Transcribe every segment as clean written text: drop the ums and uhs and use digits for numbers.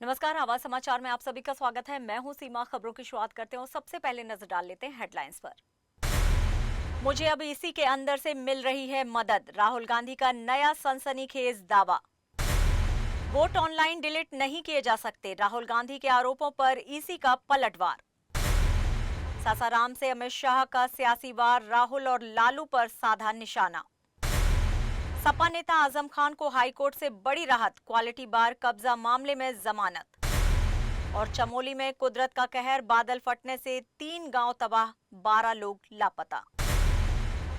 नमस्कार, आवाज समाचार में आप सभी का स्वागत है। मैं हूं सीमा। खबरों की शुरुआत करते हैं। सबसे पहले नजर डाल लेते हैं हेडलाइंस पर। मुझे अब इसी के अंदर से मिल रही है मदद, राहुल गांधी का नया सनसनीखेज दावा। वोट ऑनलाइन डिलीट नहीं किए जा सकते, राहुल गांधी के आरोपों पर ईसी का पलटवार। सासाराम से अमित शाह का सियासी वार, राहुल और लालू पर साधा निशाना। सपा नेता आजम खान को हाईकोर्ट से बड़ी राहत, क्वालिटी बार कब्जा मामले में जमानत। और चमोली में कुदरत का कहर, बादल फटने से 3 गांव तबाह, 12 लोग लापता।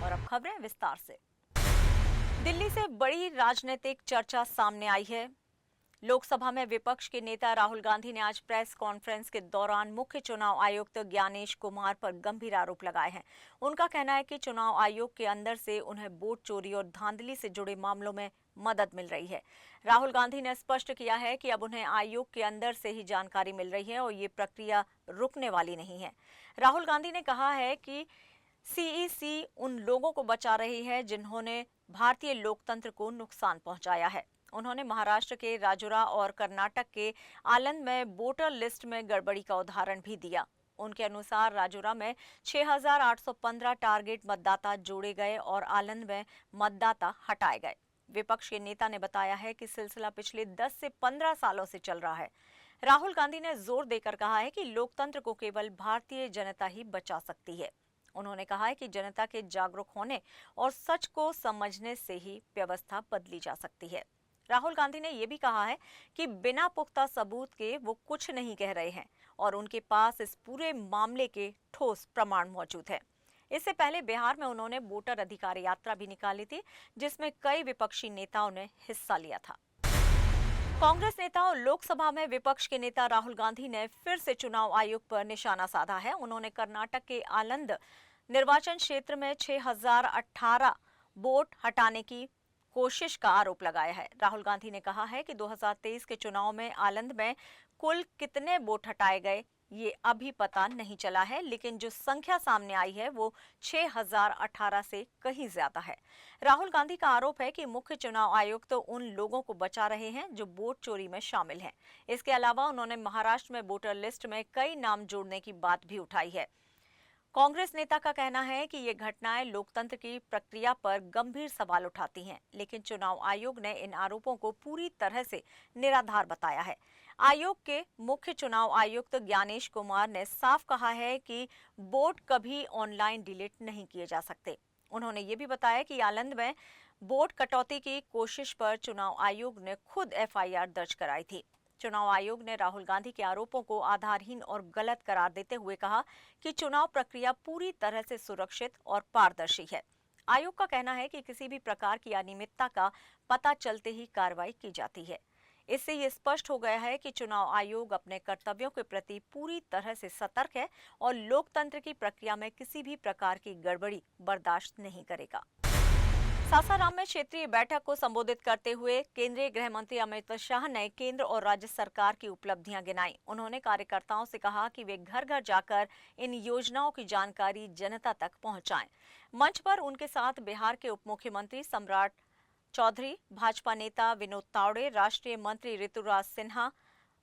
और अब खबरें विस्तार से। दिल्ली से बड़ी राजनीतिक चर्चा सामने आई है। लोकसभा में विपक्ष के नेता राहुल गांधी ने आज प्रेस कॉन्फ्रेंस के दौरान मुख्य चुनाव आयुक्त ज्ञानेश कुमार पर गंभीर आरोप लगाए हैं। उनका कहना है कि चुनाव आयोग के अंदर से उन्हें वोट चोरी और धांधली से जुड़े मामलों में मदद मिल रही है। राहुल गांधी ने स्पष्ट किया है कि अब उन्हें आयोग के अंदर से ही जानकारी मिल रही है और ये प्रक्रिया रुकने वाली नहीं है। राहुल गांधी ने कहा है कि सीईसी उन लोगों को बचा रही है जिन्होंने भारतीय लोकतंत्र को नुकसान पहुंचाया है। उन्होंने महाराष्ट्र के राजुरा और कर्नाटक के आलंद में वोटर लिस्ट में गड़बड़ी का उदाहरण भी दिया। उनके अनुसार राजुरा में 6,815 टारगेट मतदाता जोड़े गए और आलंद में मतदाता हटाए गए। विपक्ष के नेता ने बताया है कि सिलसिला पिछले 10 से 15 सालों से चल रहा है। राहुल गांधी ने जोर देकर कहा है कि लोकतंत्र को केवल भारतीय जनता ही बचा सकती है। उन्होंने कहा है कि जनता के जागरूक होने और सच को समझने से ही व्यवस्था बदली जा सकती है। राहुल गांधी ने यह भी कहा है कि बिना पुख्ता सबूत के वो कुछ नहीं कह रहे हैं और उनके पास इस पूरे मामले के ठोस प्रमाण मौजूद है। इससे पहले बिहार में उन्होंने वोटर अधिकार यात्रा भी निकाली थी, जिसमें कई विपक्षी नेताओं ने हिस्सा लिया था। कांग्रेस नेता और लोकसभा में विपक्ष के नेता राहुल गांधी ने फिर से चुनाव आयोग पर निशाना साधा है। उन्होंने कर्नाटक के आलंद निर्वाचन क्षेत्र में 6,018 वोट हटाने की कोशिश का आरोप लगाया है। राहुल गांधी ने कहा है कि 2023 के चुनाव में आलंद में कुल कितने वोट हटाए गए ये अभी पता नहीं चला है, लेकिन जो संख्या सामने आई है वो 6,018 से कहीं ज्यादा है। राहुल गांधी का आरोप है कि मुख्य चुनाव आयुक्त तो उन लोगों को बचा रहे हैं जो वोट चोरी में शामिल हैं। इसके अलावा उन्होंने महाराष्ट्र में वोटर लिस्ट में कई नाम जोड़ने की बात भी उठाई है। कांग्रेस नेता का कहना है कि ये घटनाएं लोकतंत्र की प्रक्रिया पर गंभीर सवाल उठाती हैं, लेकिन चुनाव आयोग ने इन आरोपों को पूरी तरह से निराधार बताया है। आयोग के मुख्य चुनाव आयुक्त ज्ञानेश कुमार ने साफ कहा है कि वोट कभी ऑनलाइन डिलीट नहीं किए जा सकते। उन्होंने ये भी बताया कि आलंद में वोट कटौती की कोशिश पर चुनाव आयोग ने खुद एफआईआर दर्ज कराई थी। चुनाव आयोग ने राहुल गांधी के आरोपों को आधारहीन और गलत करार देते हुए कहा कि चुनाव प्रक्रिया पूरी तरह से सुरक्षित और पारदर्शी है। आयोग का कहना है कि किसी भी प्रकार की अनियमितता का पता चलते ही कार्रवाई की जाती है। इससे ये स्पष्ट हो गया है कि चुनाव आयोग अपने कर्तव्यों के प्रति पूरी तरह से सतर्क है और लोकतंत्र की प्रक्रिया में किसी भी प्रकार की गड़बड़ी बर्दाश्त नहीं करेगा। सासाराम में क्षेत्रीय बैठक को संबोधित करते हुए केंद्रीय गृह मंत्री अमित शाह ने केंद्र और राज्य सरकार की उपलब्धियां गिनाई। उन्होंने कार्यकर्ताओं से कहा कि वे घर घर जाकर इन योजनाओं की जानकारी जनता तक पहुंचाएं। मंच पर उनके साथ बिहार के उप मुख्यमंत्री सम्राट चौधरी, भाजपा नेता विनोद तावड़े, राष्ट्रीय मंत्री ऋतुराज सिन्हा,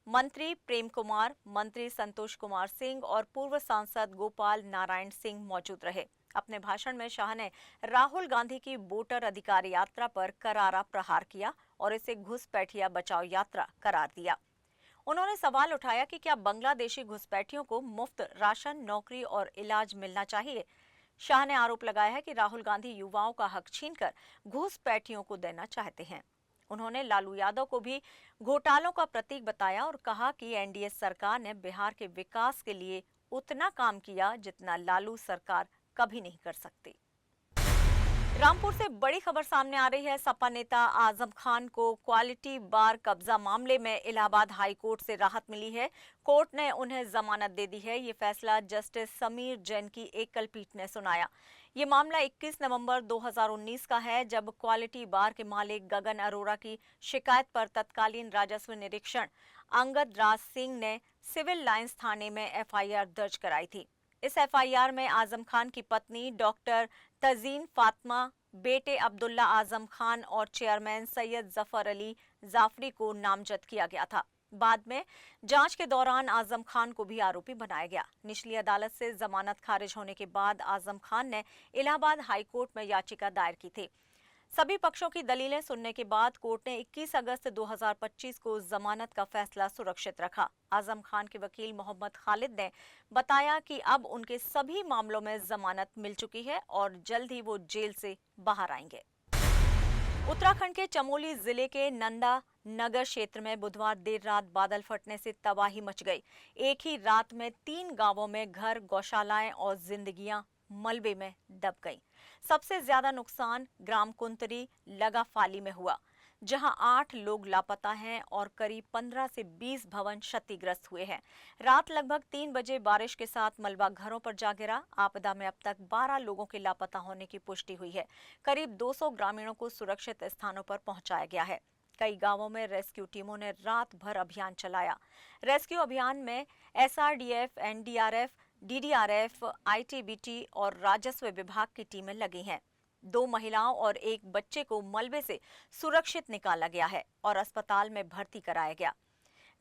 मंत्री प्रेम कुमार, मंत्री संतोष कुमार सिंह और पूर्व सांसद गोपाल नारायण सिंह मौजूद रहे। अपने भाषण में शाह ने राहुल गांधी की वोटर अधिकार यात्रा पर करारा प्रहार किया और इसे घुसपैठिया बचाओ यात्रा करार दिया। उन्होंने सवाल उठाया कि क्या बांग्लादेशी घुसपैठियों को मुफ्त राशन, नौकरी और इलाज मिलना चाहिए। शाह ने आरोप लगाया है कि राहुल गांधी युवाओं का हक छीनकर घुसपैठियों को देना चाहते हैं। उन्होंने लालू यादव को भी घोटालों का प्रतीक बताया और कहा कि एनडीए सरकार ने बिहार के विकास के लिए उतना काम किया जितना लालू सरकार कभी नहीं कर सकती। रामपुर से बड़ी खबर सामने आ रही है। सपा नेता आजम खान को क्वालिटी बार कब्जा मामले में इलाहाबाद हाई कोर्ट से राहत मिली है। कोर्ट ने उन्हें जमानत दे दी है। ये फैसला जस्टिस समीर जैन की एकल पीठ ने सुनाया। ये मामला 21 नवंबर 2019 का है, जब क्वालिटी बार के मालिक गगन अरोड़ा की शिकायत पर तत्कालीन राजस्व निरीक्षण अंगद राज सिंह ने सिविल लाइंस थाने में एफआईआर दर्ज कराई थी। इस एफआईआर में आजम खान की पत्नी डॉक्टर तजीन फातिमा, बेटे अब्दुल्ला आजम खान और चेयरमैन सैयद जफर अली जाफरी को नामजद किया गया था। बाद में जांच के दौरान आजम खान को भी आरोपी बनाया गया। निचली अदालत से जमानत खारिज होने के बाद आजम खान ने इलाहाबाद हाई कोर्ट में याचिका दायर की थी। सभी पक्षों की दलीलें सुनने के बाद कोर्ट ने 21 अगस्त 2025 को जमानत का फैसला सुरक्षित रखा। आजम खान के वकील मोहम्मद खालिद ने बताया कि अब उनके सभी मामलों में जमानत मिल चुकी है और जल्द ही वो जेल से बाहर आएंगे। उत्तराखंड के चमोली जिले के नंदा नगर क्षेत्र में बुधवार देर रात बादल फटने से तबाही मच गई। एक ही रात में 3 गांवों में घर, गौशालाएं और जिंदगियां मलबे में दब गईं। सबसे ज्यादा नुकसान ग्राम कुंतरी लगाफाली में हुआ, जहां 8 लोग लापता हैं और करीब 15 से 20 भवन क्षतिग्रस्त हुए हैं। रात लगभग 3 बजे बारिश के साथ मलबा घरों पर जा गिरा। आपदा में अब तक 12 लोगों के लापता होने की पुष्टि हुई है। करीब 200 ग्रामीणों को सुरक्षित स्थानों पर पहुंचाया गया है। कई गांवों में रेस्क्यू टीमों ने रात भर अभियान चलाया। रेस्क्यू अभियान में एसआरडीएफ, एनडीआरएफ, डीडीआरएफ, आईटीबीटी और राजस्व विभाग की टीमें लगी हैं। 2 महिलाओं और 1 बच्चे को मलबे से सुरक्षित निकाला गया है और अस्पताल में भर्ती कराया गया।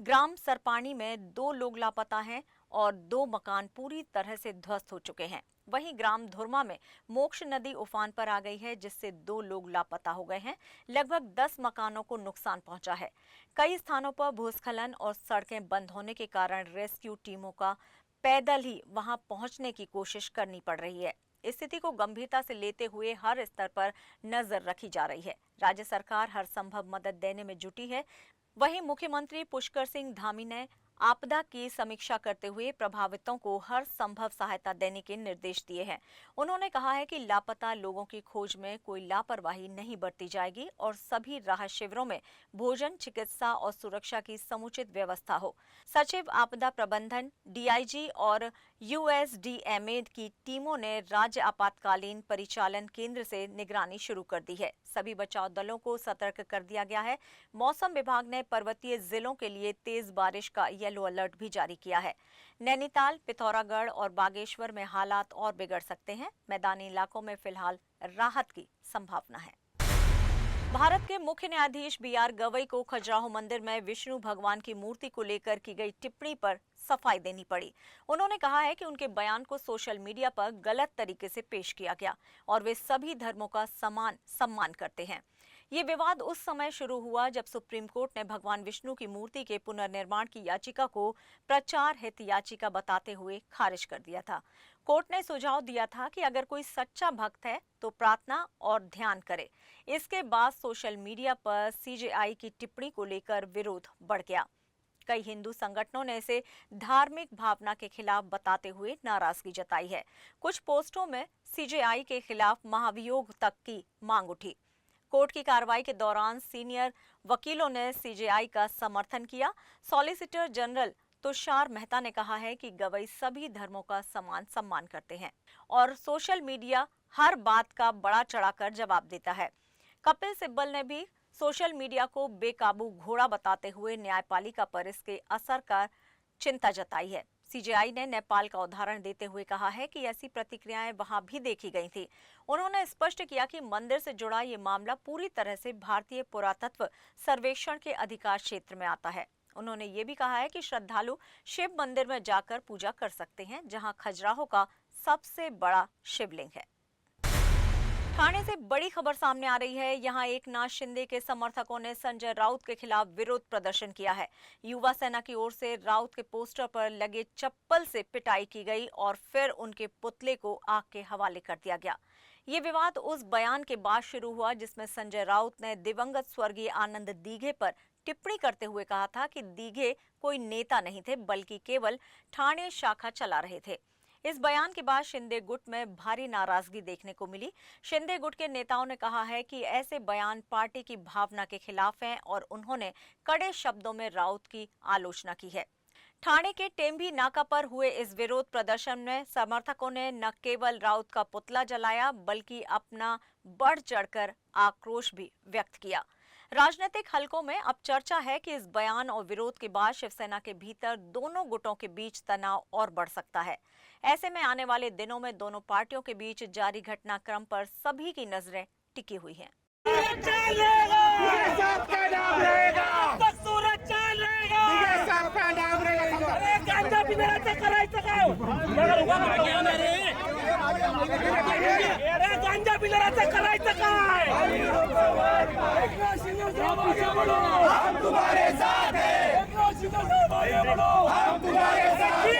ग्राम सरपानी में 2 लोग लापता हैं और 2 मकान पूरी तरह से ध्वस्त हो चुके हैं। वहीं ग्राम धुरमा में मोक्ष नदी उफान पर आ गई है, जिससे 2 लोग लापता हो गए हैं। लगभग 10 मकानों को नुकसान पहुंचा है। कई स्थानों पर भूस्खलन और सड़कें बंद होने के कारण रेस्क्यू टीमों का पैदल ही वहां पहुंचने की कोशिश करनी पड़ रही है। स्थिति को गंभीरता से लेते हुए हर स्तर पर नजर रखी जा रही है। राज्य सरकार हर संभव मदद देने में जुटी है। वहीं मुख्यमंत्री पुष्कर सिंह धामी ने आपदा की समीक्षा करते हुए प्रभावितों को हर संभव सहायता देने के निर्देश दिए हैं। उन्होंने कहा है कि लापता लोगों की खोज में कोई लापरवाही नहीं बरती जाएगी और सभी राहत शिविरों में भोजन, चिकित्सा और सुरक्षा की समुचित व्यवस्था हो। सचिव आपदा प्रबंधन, डीआईजी और यूएसडीएमए की टीमों ने राज्य आपातकालीन परिचालन केंद्र से निगरानी शुरू कर दी है। सभी बचाव दलों को सतर्क कर दिया गया है। मौसम विभाग ने पर्वतीय जिलों के लिए तेज बारिश का येलो अलर्ट भी जारी किया है। नैनीताल, पिथौरागढ़ और बागेश्वर में हालात और बिगड़ सकते हैं। मैदानी इलाकों में फिलहाल राहत की संभावना है। भारत के मुख्य न्यायाधीश बीआर गवई को खजुराहो मंदिर में विष्णु भगवान की मूर्ति को लेकर की गई टिप्पणी पर सफाई देनी पड़ी। उन्होंने कहा है कि उनके बयान को सोशल मीडिया पर गलत तरीके से पेश किया गया और वे सभी धर्मों का समान सम्मान करते हैं। ये विवाद उस समय शुरू हुआ जब सुप्रीम कोर्ट ने भगवान विष्णु की मूर्ति के पुनर्निर्माण की याचिका को प्रचार हित याचिका बताते हुए खारिज कर दिया था। कोर्ट ने सुझाव दिया था कि अगर कोई सच्चा भक्त है तो प्रार्थना और ध्यान करे। इसके बाद सोशल मीडिया पर सीजेआई की टिप्पणी को लेकर विरोध बढ़ गया। कई हिंदू संगठनों ने इसे धार्मिक भावना के खिलाफ बताते हुए नाराजगी जताई है। कुछ पोस्टों में सीजेआई के खिलाफ महाभियोग तक की मांग उठी। कोर्ट की कार्रवाई के दौरान सीनियर वकीलों ने सीजेआई का समर्थन किया। सॉलिसिटर जनरल तुषार मेहता ने कहा है कि गवई सभी धर्मों का समान सम्मान करते हैं और सोशल मीडिया हर बात का बड़ा चढ़ाकर जवाब देता है। कपिल सिब्बल ने भी सोशल मीडिया को बेकाबू घोड़ा बताते हुए न्यायपालिका पर इसके असर का चिंता जताई है। सीजेआई ने नेपाल का उदाहरण देते हुए कहा है कि ऐसी प्रतिक्रियाएं वहां भी देखी गई थी। उन्होंने स्पष्ट किया कि मंदिर से जुड़ा ये मामला पूरी तरह से भारतीय पुरातत्व सर्वेक्षण के अधिकार क्षेत्र में आता है। उन्होंने ये भी कहा है कि श्रद्धालु शिव मंदिर में जाकर पूजा कर सकते हैं, जहां खजुराहो का सबसे बड़ा शिवलिंग है। ठाणे से बड़ी खबर सामने आ रही है। यहां एकनाथ शिंदे के समर्थकों ने संजय राउत के खिलाफ विरोध प्रदर्शन किया है। युवा सेना की ओर से राउत के पोस्टर पर लगे चप्पल से पिटाई की गई और फिर उनके पुतले को आग के हवाले कर दिया गया। ये विवाद उस बयान के बाद शुरू हुआ जिसमें संजय राउत ने दिवंगत स्वर्गीय आनंद दीघे पर टिप्पणी करते हुए कहा था कि दीघे कोई नेता नहीं थे, बल्कि केवल ठाणे शाखा चला रहे थे। इस बयान के बाद शिंदे गुट में भारी नाराजगी देखने को मिली। शिंदे गुट के नेताओं ने कहा है कि ऐसे बयान पार्टी की भावना के खिलाफ हैं और उन्होंने कड़े शब्दों में राउत की आलोचना की है। ठाणे के टेम्भी नाका पर हुए इस विरोध प्रदर्शन में समर्थकों ने न केवल राउत का पुतला जलाया, बल्कि अपना बढ़ चढ़कर आक्रोश भी व्यक्त किया। राजनीतिक हलकों में अब चर्चा है कि इस बयान और विरोध के बाद शिवसेना के भीतर दोनों गुटों के बीच तनाव और बढ़ सकता है। ऐसे में आने वाले दिनों में दोनों पार्टियों के बीच जारी घटनाक्रम पर सभी की नजरें टिकी हुई हैं। गांजा पिणाऱ्याचं करायचं काय? अरे गांजा पिणाऱ्याचं करायचं काय? एकनाथ शिंदे साहेब आगे बढ़ो, हम तुम्हारे साथ हैं. एकनाथ शिंदे साहेब आगे बढ़ो, हम तुम्हारे साथ हैं.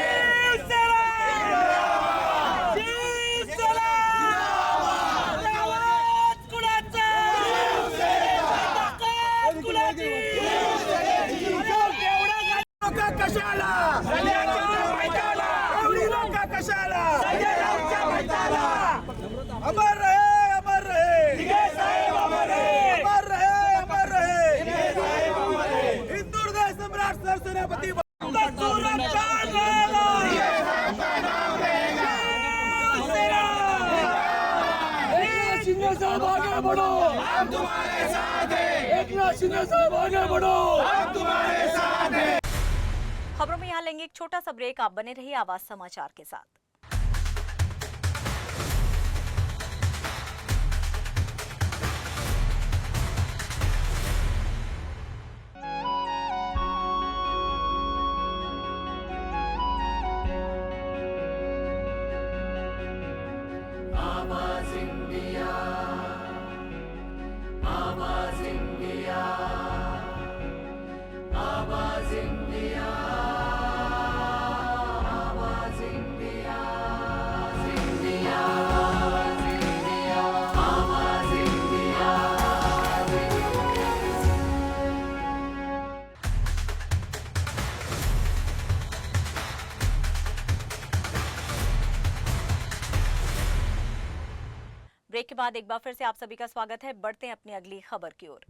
शिवसेना! आवाज कुणाचा? ताकद कुणाची? एवढा गांजा कशाला? कशाला? अमर रहे, अमर रहे. अमर रहे, अमर रहे. हिंदू हृदय सम्राट सरसेनापती शिंदे साहब आगे बढ़ो, हम तुम्हारे साथ हैं. एकनाथ शिंदे साहब आगे बढ़ो, हम तुम्हारे साथ हैं. खबरों में यहाँ लेंगे एक छोटा सा ब्रेक। आप बने रहिए आवाज समाचार के साथ। आवाज इंडिया, आवाज इंडिया, आवाज इंडिया, आवाज इंडिया, इंडिया, आवाज इंडिया, आवाज ब्रेक के बाद एक बार फिर से आप सभी का स्वागत है। बढ़ते हैं अपनी अगली खबर की ओर।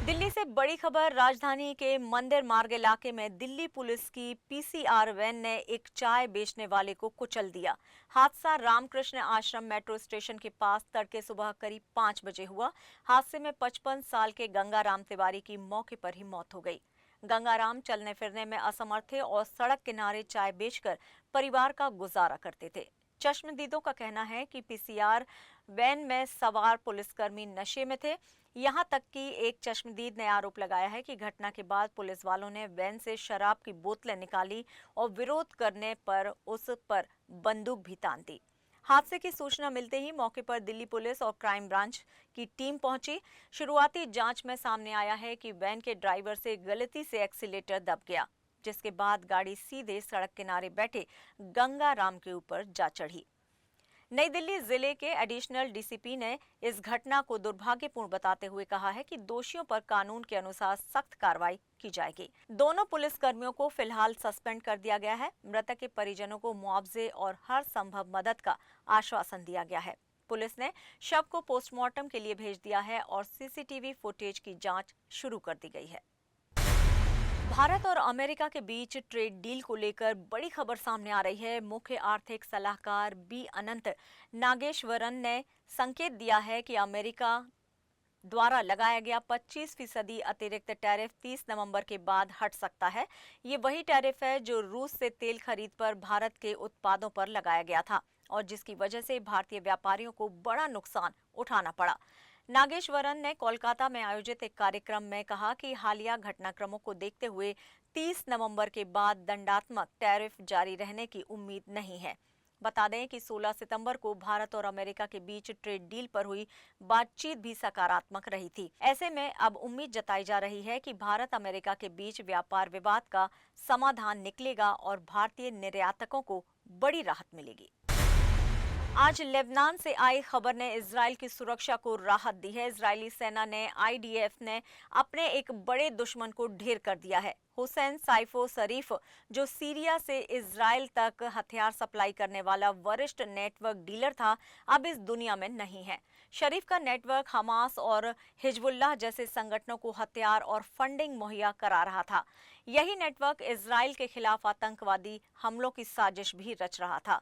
दिल्ली से बड़ी खबर। राजधानी के मंदिर मार्ग इलाके में दिल्ली पुलिस की पीसीआर वैन ने एक चाय बेचने वाले को कुचल दिया। हादसा रामकृष्ण आश्रम मेट्रो स्टेशन के पास तड़के सुबह करीब 5 बजे हुआ। हादसे में 55 साल के गंगाराम तिवारी की मौके पर ही मौत हो गई। गंगाराम चलने फिरने में असमर्थ थे और सड़क किनारे चाय बेचकर परिवार का गुजारा करते थे। चश्मदीदों का कहना है कि पीसीआर वैन में सवार पुलिसकर्मी नशे में थे। यहां तक कि एक चश्मदीद ने आरोप लगाया है कि घटना के बाद पुलिस वालों ने वैन से शराब की बोतलें निकाली और विरोध करने पर उस पर बंदूक भी तान दी। हादसे की सूचना मिलते ही मौके पर दिल्ली पुलिस और क्राइम ब्रांच की टीम पहुंची। शुरुआती जांच में सामने आया है कि वैन के ड्राइवर से गलती से एक्सीलेटर दब गया, जिसके बाद गाड़ी सीधे सड़क किनारे बैठे गंगाराम के ऊपर जा चढ़ी। नई दिल्ली जिले के एडिशनल डीसीपी ने इस घटना को दुर्भाग्यपूर्ण बताते हुए कहा है कि दोषियों पर कानून के अनुसार सख्त कार्रवाई की जाएगी। दोनों पुलिसकर्मियों को फिलहाल सस्पेंड कर दिया गया है। मृतक के परिजनों को मुआवजे और हर संभव मदद का आश्वासन दिया गया है। पुलिस ने शव को पोस्टमार्टम के लिए भेज दिया है और सीसीटीवी फुटेज की जांच शुरू कर दी गई है। भारत और अमेरिका के बीच ट्रेड डील को लेकर बड़ी खबर सामने आ रही है। मुख्य आर्थिक सलाहकार बी अनंत नागेश्वरन ने संकेत दिया है कि अमेरिका द्वारा लगाया गया 25% अतिरिक्त टैरिफ 30 नवंबर के बाद हट सकता है। ये वही टैरिफ है जो रूस से तेल खरीद पर भारत के उत्पादों पर लगाया गया था और जिसकी वजह से भारतीय व्यापारियों को बड़ा नुकसान उठाना पड़ा। नागेश्वरन ने कोलकाता में आयोजित एक कार्यक्रम में कहा कि हालिया घटनाक्रमों को देखते हुए 30 नवंबर के बाद दंडात्मक टैरिफ जारी रहने की उम्मीद नहीं है। बता दें कि 16 सितंबर को भारत और अमेरिका के बीच ट्रेड डील पर हुई बातचीत भी सकारात्मक रही थी। ऐसे में अब उम्मीद जताई जा रही है कि भारत अमेरिका के बीच व्यापार विवाद का समाधान निकलेगा और भारतीय निर्यातकों को बड़ी राहत मिलेगी। आज लेबनान से आई खबर ने इजराइल की सुरक्षा को राहत दी है। इजरायली सेना ने आईडीएफ ने अपने एक बड़े दुश्मन को ढेर कर दिया है। हुसैन साइफो शरीफ, जो सीरिया से इजराइल तक हथियार सप्लाई करने वाला वरिष्ठ नेटवर्क डीलर था, अब इस दुनिया में नहीं है। शरीफ का नेटवर्क हमास और हिजबुल्लाह जैसे संगठनों को हथियार और फंडिंग मुहैया करा रहा था। यही नेटवर्क इजराइल के खिलाफ आतंकवादी हमलों की साजिश भी रच रहा था।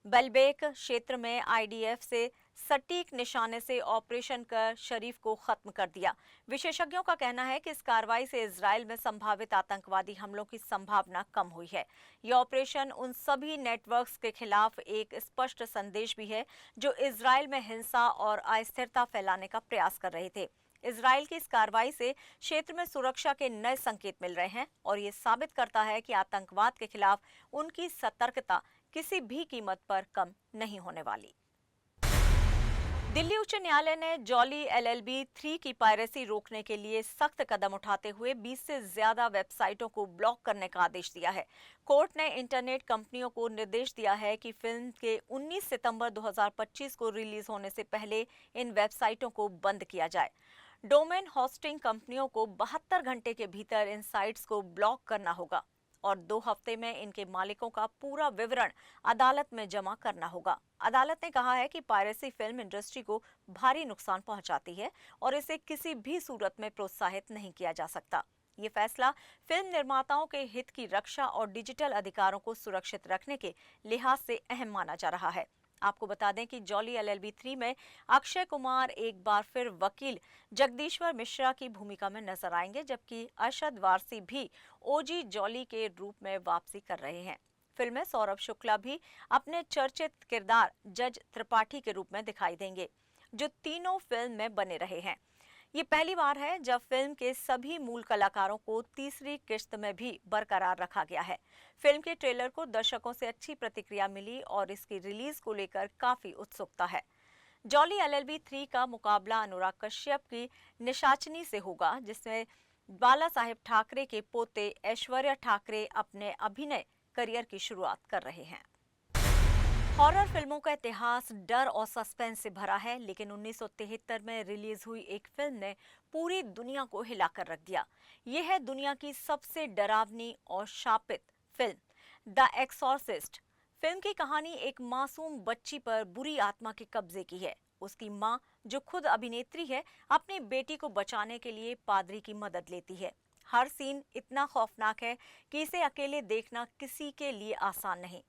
बेलबेक क्षेत्र में आईडीएफ से सटीक निशाने से ऑपरेशन कर शरीफ को खत्म कर दिया। विशेषज्ञों का कहना है कि इस कार्रवाई से इजराइल में संभावित आतंकवादी हमलों की संभावना कम हुई है। यह ऑपरेशन उन सभी नेटवर्क्स के खिलाफ एक स्पष्ट संदेश भी है जो इजराइल में हिंसा और अस्थिरता फैलाने का प्रयास कर रहे थे। इजराइल की इस कार्रवाई से क्षेत्र में सुरक्षा के नए संकेत मिल रहे हैं और ये साबित करता है कि आतंकवाद के खिलाफ उनकी सतर्कता किसी भी कीमत पर कम नहीं होने वाली। दिल्ली उच्च न्यायालय ने जॉली LLB 3 की पायरेसी रोकने के लिए सख्त कदम उठाते हुए 20 से ज्यादा वेबसाइटों को ब्लॉक करने का आदेश दिया है। कोर्ट ने इंटरनेट कंपनियों को निर्देश दिया है कि फिल्म के 19 सितंबर 2025 को रिलीज होने से पहले इन वेबसाइटों को बंद किया जाए। डोमेन होस्टिंग कंपनियों को 72 घंटे के भीतर इन साइट्स को ब्लॉक करना होगा और 2 हफ्ते में इनके मालिकों का पूरा विवरण अदालत में जमा करना होगा। अदालत ने कहा है कि पायरेसी फिल्म इंडस्ट्री को भारी नुकसान पहुंचाती है और इसे किसी भी सूरत में प्रोत्साहित नहीं किया जा सकता। ये फैसला फिल्म निर्माताओं के हित की रक्षा और डिजिटल अधिकारों को सुरक्षित रखने के लिहाज से अहम माना जा रहा है। आपको बता दें कि जॉली LLB 3 में अक्षय कुमार एक बार फिर वकील जगदीश्वर मिश्रा की भूमिका में नजर आएंगे, जबकि अरशद वारसी भी OG जॉली के रूप में वापसी कर रहे हैं। फिल्म में सौरभ शुक्ला भी अपने चर्चित किरदार जज त्रिपाठी के रूप में दिखाई देंगे, जो तीनों फिल्म में बने रहे हैं। ये पहली बार है जब फिल्म के सभी मूल कलाकारों को तीसरी किश्त में भी बरकरार रखा गया है। फिल्म के ट्रेलर को दर्शकों से अच्छी प्रतिक्रिया मिली और इसकी रिलीज को लेकर काफी उत्सुकता है। जॉली LLB 3 का मुकाबला अनुराग कश्यप की निशाचनी से होगा, जिसमें बाला साहेब ठाकरे के पोते ऐश्वर्या ठाकरे अपने अभिनय करियर की शुरुआत कर रहे हैं। हॉरर फिल्मों का इतिहास डर और सस्पेंस से भरा है, लेकिन 1973 में रिलीज हुई एक फिल्म ने पूरी दुनिया को हिलाकर रख दिया। ये है दुनिया की सबसे डरावनी और शापित फिल्म द एक्सॉर्सिस्ट। फिल्म की कहानी एक मासूम बच्ची पर बुरी आत्मा के कब्जे की है। उसकी माँ, जो खुद अभिनेत्री है, अपनी बेटी को बचाने के लिए पादरी की मदद लेती है। हर सीन इतना खौफनाक है कि इसे अकेले देखना किसी के लिए आसान नहीं।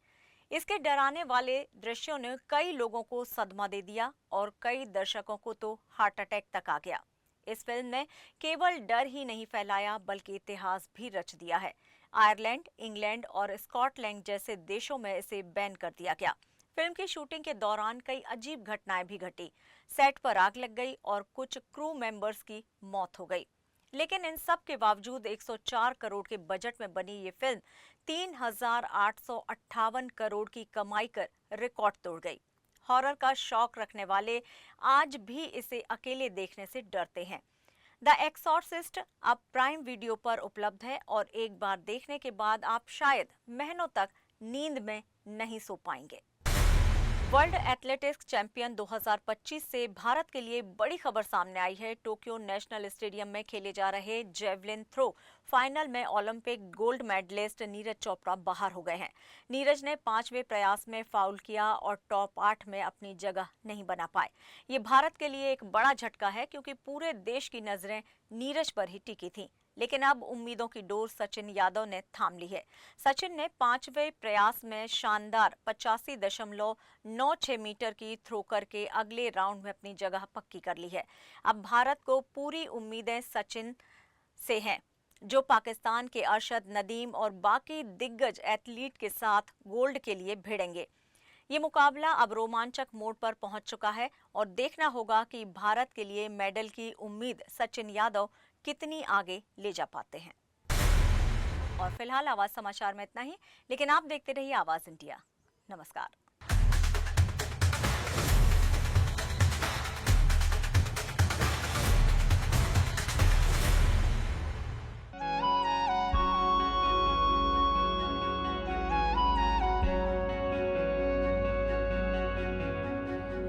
इसके डराने वाले दृश्यों ने कई लोगों को सदमा दे दिया और कई दर्शकों को तो हार्ट अटैक तक आ गया। इस फिल्म ने केवल डर ही नहीं फैलाया, बल्कि इतिहास भी रच दिया है। आयरलैंड, इंग्लैंड और स्कॉटलैंड जैसे देशों में इसे बैन कर दिया गया। फिल्म की शूटिंग के दौरान कई अजीब घटनाएं भी घटी। सेट पर आग लग गई और कुछ क्रू मेंबर्स की मौत हो गई। लेकिन इन सब के बावजूद 104 करोड़ के बजट में बनी ये फिल्म 3,858 करोड़ की कमाई कर रिकॉर्ड तोड़ गई। हॉरर का शौक रखने वाले आज भी इसे अकेले देखने से डरते हैं। द एक्सॉर्सिस्ट अब प्राइम वीडियो पर उपलब्ध है और एक बार देखने के बाद आप शायद महीनों तक नींद में नहीं सो पाएंगे। वर्ल्ड एथलेटिक्स चैंपियन 2025 से भारत के लिए बड़ी खबर सामने आई है। टोक्यो नेशनल स्टेडियम में खेले जा रहे जेवलिन थ्रो फाइनल में Olympic gold medallist Neeraj Chopra बाहर हो गए हैं। नीरज ने 5वें प्रयास में फाउल किया और टॉप 8 में अपनी जगह नहीं बना पाए। ये भारत के लिए एक बड़ा झटका है, क्योंकि पूरे देश की नजरें नीरज पर ही टिकी थी। लेकिन अब उम्मीदों की डोर सचिन यादव ने थाम ली है। सचिन ने 5वें प्रयास में शानदार 85.96 मीटर की थ्रो करके अगले राउंड में अपनी जगह पक्की कर ली है। अब भारत को पूरी उम्मीदें सचिन से हैं, जो पाकिस्तान के अरशद नदीम और बाकी दिग्गज एथलीट के साथ गोल्ड के लिए भिड़ेंगे। ये मुकाबला अब रोमांचक मोड़ पर पहुंच चुका है और देखना होगा कि भारत के लिए मेडल की उम्मीद सचिन यादव कितनी आगे ले जा पाते हैं। और फिलहाल आवाज समाचार में इतना ही, लेकिन आप देखते रहिए आवाज इंडिया। नमस्कार।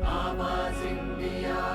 आवाज इंडिया।